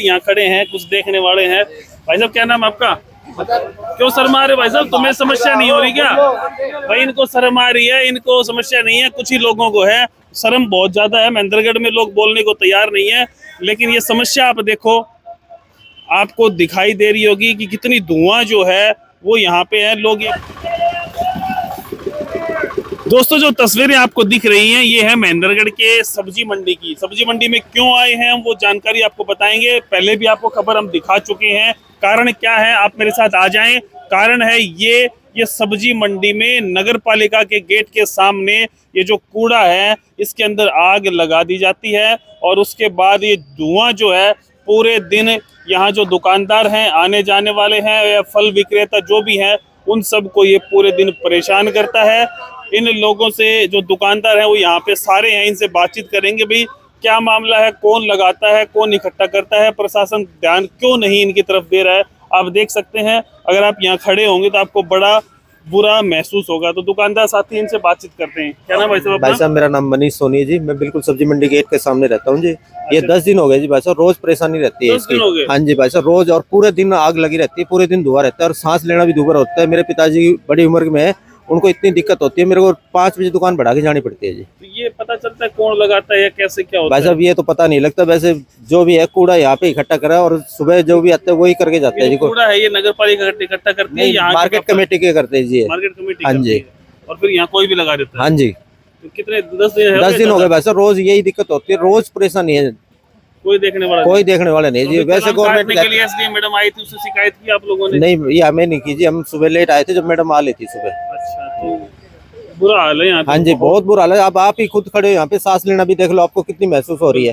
यहाँ खड़े हैं, कुछ देखने वाले हैं। भाई साहब क्या नाम आपका? क्यों शर्म आ रहे भाई साहब? तुम्हें समस्या नहीं हो रही क्या? भाई इनको शर्म आ रही है, इनको समस्या नहीं है, कुछ ही लोगों को है। शर्म बहुत ज्यादा है। महेंद्रगढ़ में लोग बोलने को तैयार नहीं है, लेकिन ये समस्या आप देखो, आपको दिखाई दे रही होगी कि कितनी धुआं जो है वो यहाँ पे है। लोग दोस्तों जो तस्वीरें आपको दिख रही हैं ये है महेंद्रगढ़ के सब्जी मंडी की। सब्जी मंडी में क्यों आए हैं हम वो जानकारी आपको बताएंगे। पहले भी आपको खबर हम दिखा चुके हैं। कारण क्या है आप मेरे साथ आ जाएं। कारण है ये सब्जी मंडी में नगर पालिका के गेट के सामने ये जो कूड़ा है इसके अंदर आग लगा दी जाती है और उसके बाद ये धुआं जो है पूरे दिन यहाँ जो दुकानदार हैं, आने जाने वाले हैं या फल विक्रेता जो भी हैं, उन सबको ये पूरे दिन परेशान करता है। इन लोगों से जो दुकानदार हैं वो यहाँ पे सारे हैं, इनसे बातचीत करेंगे भाई क्या मामला है, कौन लगाता है, कौन इकट्ठा करता है, प्रशासन ध्यान क्यों नहीं इनकी तरफ दे रहा है। आप देख सकते हैं अगर आप यहाँ खड़े होंगे तो आपको बड़ा बुरा महसूस होगा। तो दुकानदार साथी इनसे बातचीत करते हैं। क्या नाम भाई साहब? भाई साहब मेरा नाम मनीष सोनी है जी। मैं बिल्कुल सब्जी मंडी गेट के सामने रहता हूँ जी। ये 10 दिन हो गए जी भाई साहब। रोज परेशानी रहती है इसकी। हाँ जी भाई साहब, रोज और पूरे दिन आग लगी रहती है, पूरे दिन धुआं रहता है और सांस लेना भी दुभर होता है। मेरे पिताजी बड़ी उम्र में है, उनको इतनी दिक्कत होती है, मेरे को 5 बजे दुकान बढ़ा के जानी पड़ती है जी। तो ये पता चलता है कौन लगाता है या कैसे क्या होता है? भाई साहब ये तो पता नहीं लगता। वैसे जो भी है कूड़ा यहाँ पे इकट्ठा करा और सुबह जो भी आता है वही करके जाते हैं जी। कूड़ा है ये नगर पालिका इकट्ठा करती है, यहाँ मार्केट कमेटी के करते हैं जी। Market committee? हाँ जी। और फिर यहाँ कोई भी लगा देता है? हाँ जी। तो कितने 10 दिन हो गए भाई साहब। रोज यही दिक्कत होती है, रोज परेशानी है। कोई देखने वाला नहीं जी। वैसे गवर्नमेंट के लिए एसडीएम मैडम आई थी, उससे शिकायत की आप लोगों ने? नहीं, ये हमें नहीं की जी। हम सुबह लेट आए थे जब मैडम आ लेती सुबह। अच्छा, तो बुरा हाल है यहाँ। हाँ जी बहुत बुरा हाल है। अब आप ही खुद खड़े हो यहाँ पे, सांस लेना भी देख लो आपको कितनी महसूस हो रही है।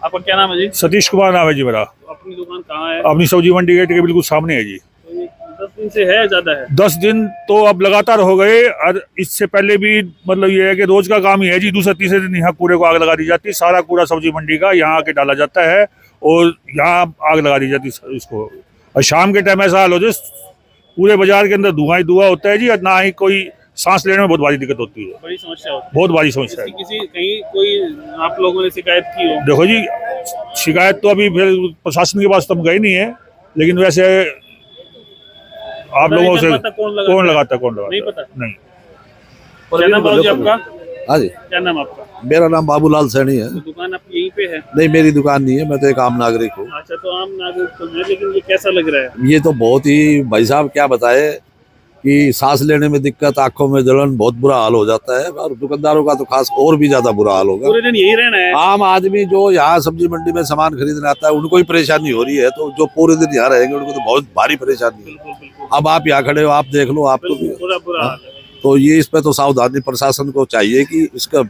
आपका क्या नाम है जी? सतीश कुमार नाम है जी मेरा। अपनी दुकान कहाँ है? अपनी सब्जी मंडी गेट के बिल्कुल सामने है जी। तो ये 10 दिन से है, ज्यादा है? 10 दिन तो अब लगातार हो गए और इससे पहले भी मतलब ये है कि रोज का काम ही है जी। दूसरे तीसरे दिन यहाँ कूड़े को आग लगा दी जाती है। सारा कूड़ा सब्जी मंडी का यहाँ आके डाला जाता है और यहाँ आग लगा दी जाती है इसको। और शाम के टाइम ऐसा हाल हो जाए पूरे बाजार के अंदर धुआं ही धुआं होता है जी, और ना ही कोई सांस लेने में बहुत भारी दिक्कत होती है। बड़ी समस्या होती है। बहुत भारी समस्या है। किसी कहीं कोई आप लोगों ने शिकायत की हो? देखो जी, शिकायत तो अभी प्रशासन के पास तो हम गए नहीं है, लेकिन वैसे आप लोगों से कौन लगाता नहीं पता नहीं। क्या नाम बाबूजी आपका? हाँ जी। क्या नाम आपका? मेरा नाम बाबूलाल सैनी है। तो दुकान आपकी यहीं पे है? नहीं, मेरी दुकान नहीं है, मैं तो एक आम नागरिक हूँ। अच्छा, तो आम नागरिक तो है, लेकिन ये कैसा लग रहा है? ये तो बहुत ही भाई साहब क्या बताए कि सांस लेने में दिक्कत, आंखों में जलन, बहुत बुरा हाल हो जाता है। और दुकानदारों का तो खास और भी ज्यादा बुरा हाल होगा। पूरे दिन यही रहना है? आम आदमी जो यहाँ सब्जी मंडी में सामान खरीदने आता है उनको ही परेशानी हो रही है, तो जो पूरे दिन यहाँ रहेंगे उनको तो बहुत भारी परेशानी है। अब आप यहाँ खड़े हो, आप देख लो, आपको भी बुरा हाल है। तो ये इस पे तो सावधानी प्रशासन को चाहिए कि इसका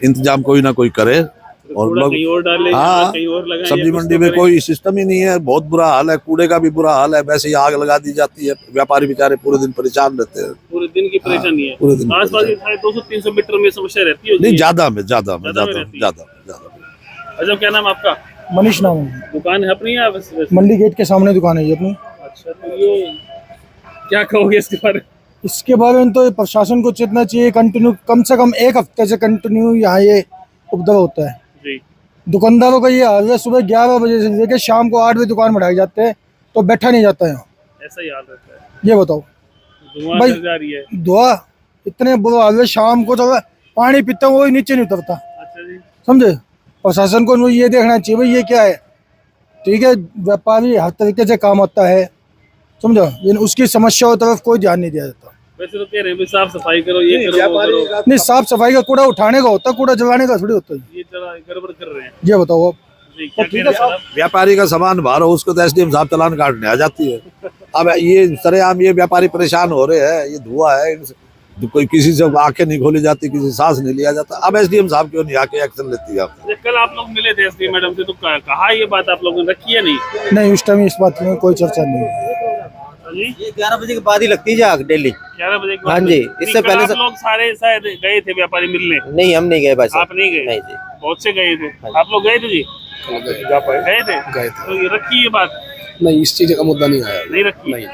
इंतजाम कोई ना कोई करे। और लोग कहीं और डाले, हाँ, कहीं और लगाएं, सब्जी मंडी में कोई सिस्टम ही नहीं है। बहुत बुरा हाल है, कूड़े का भी बुरा हाल है। वैसे ही आग लगा दी जाती है, व्यापारी बेचारे पूरे दिन परेशान रहते हैं। पूरे दिन की परेशानी है। पूरे दिन आसपास 200-300 मीटर में समस्या रहती है? नहीं, ज्यादा में। अच्छा, क्या नाम आपका? मनीष नाम है। दुकान है अपनी या मंडी गेट के सामने दुकान है ये अपनी। अच्छा, तो ये क्या कहोगे इसके बारे में? इसके बारे में तो प्रशासन को चेतना चाहिए। कंटिन्यू कम से कम 1 हफ्ते से कंटिन्यू यहाँ ये उपद्रव होता है जी। दुकानदारों का ये हाल है, सुबह 11 बजे से लेकर शाम को 8 बजे दुकान बढ़ाई जाते हैं तो बैठा नहीं जाता है। ऐसा ही हाल रहता है। ये बताओ धुआं जा रही है। धुआं इतने बुरा हाल है, शाम को तो पानी पीता हूँ वही नीचे नहीं उतरता। अच्छा जी। समझे? प्रशासन को ये देखना चाहिए भाई ये क्या है। ठीक है, व्यापारी हर तरीके से काम आता है, समझो, लेकिन उसकी समस्याओं तरफ कोई ध्यान नहीं दिया जाता। वैसे तो कह रहे हैं साफ सफाई करो, ये करो, वो करो। नहीं, साफ सफाई का कूड़ा उठाने का होता है, कूड़ा जलाने का थोड़ी होता है। ये जरा गड़बड़ कर रहे हैं। ये बताओ आप। जी, क्या कह रहे हैं? व्यापारी का सामान बाहर हो उसको तो एसडीएम साहब चालान काटने आ जाती है। अब ये सरेआम ये व्यापारी परेशान हो रहे हैं, ये धुआं है, कोई किसी से आंखें नहीं खोली जाती, किसी सांस नहीं लिया जाता। अब एसडीएम साहब क्यों नहीं आके एक्शन लेती है? कल आप लोग मिले थे एसडीएम मैडम से, तो कहा ये बात आप लोगों ने रखी है? नहीं, उस टाइम इस बात में कोई चर्चा नहीं है। ये 11 बजे के बाद ही लगती है आग डेली। 11 बजे के बाद? हाँ जी, इससे पहले आप लोग सारे शायद गए थे व्यापारी मिलने? नहीं, हम नहीं गए भाई साहब। आप नहीं गए? नहीं जी। बहुत से गए थे। आप लोग गए थे जी? गए थे। तो ये रखी ये बात? नहीं, इस चीज का मुद्दा नहीं आया। नहीं रखी? नहीं।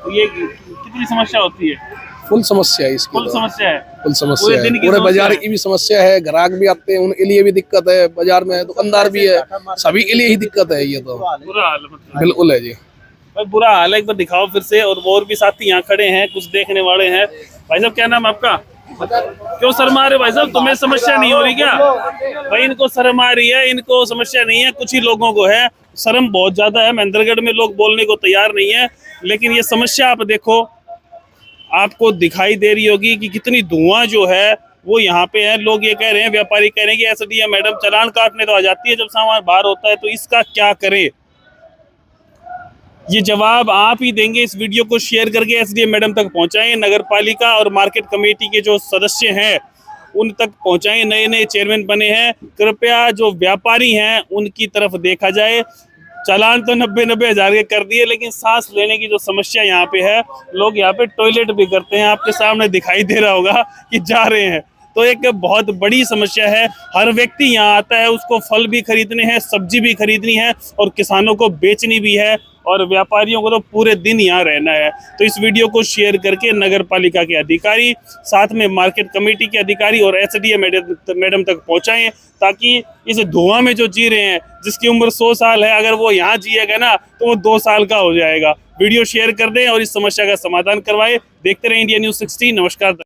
तो ये कितनी समस्या होती है? फुल समस्या है इसकी। फुल समस्या है। फुल समस्या पूरे है, दिन की पूरे समस्या बाजार है। की भी समस्या है, ग्राहक भी आते हैं उनके लिए भी दिक्कत है, बाजार में दुकानदार भी है, सभी के लिए ही दिक्कत है ये तो। बुरा हाल है मतलब। बिल्कुल है जी। भाई बुरा हाल है, एक बार दिखाओ फिर से। और भी साथी यहाँ खड़े हैं, कुछ देखने वाले हैं। भाई साहब क्या नाम है आपका? क्यों शर्मा रहे भाई साहब? तुम्हें समस्या नहीं हो रही क्या? भाई इनको शर्म आ रही है, इनको समस्या नहीं है, कुछ ही लोगों को है। शर्म बहुत ज्यादा है, महेंद्रगढ़ में लोग बोलने को तैयार नहीं है। लेकिन ये समस्या आप देखो, आपको दिखाई दे रही होगी कि कितनी धुआं जो है वो यहाँ पे है। लोग ये कह रहे हैं, व्यापारी कह रहे हैं कि एसडीएम मैडम चालान काटने तो आ जाती है जब सामान बाहर होता है, तो इसका क्या करें? ये जवाब आप ही देंगे। इस वीडियो को शेयर करके एसडीएम मैडम तक पहुंचाएं। नगर पालिका और मार्केट कमेटी के जो सदस्य हैं उन तक पहुंचाएं। नए नए चेयरमैन बने हैं, कृपया जो व्यापारी हैं उनकी तरफ देखा जाए। चालान तो 90-90 हजार के कर दिए, लेकिन सांस लेने की जो समस्या यहाँ पे है, लोग यहाँ पे टॉयलेट भी करते हैं। आपके सामने दिखाई दे रहा होगा कि जा रहे हैं। तो एक बहुत बड़ी समस्या है। हर व्यक्ति यहाँ आता है, उसको फल भी खरीदने हैं, सब्जी भी खरीदनी है और किसानों को बेचनी भी है, और व्यापारियों को तो पूरे दिन यहाँ रहना है। तो इस वीडियो को शेयर करके नगर पालिका के अधिकारी, साथ में मार्केट कमेटी के अधिकारी और एसडीएम मैडम तक पहुंचाएं, ताकि इस धुआं में जो जी रहे हैं, जिसकी उम्र 100 साल है, अगर वो यहाँ जिएगा ना तो वो 2 साल का हो जाएगा। वीडियो शेयर कर दें और इस समस्या का समाधान करवाएं। देखते रहे इंडिया न्यूज़ 16। नमस्कार।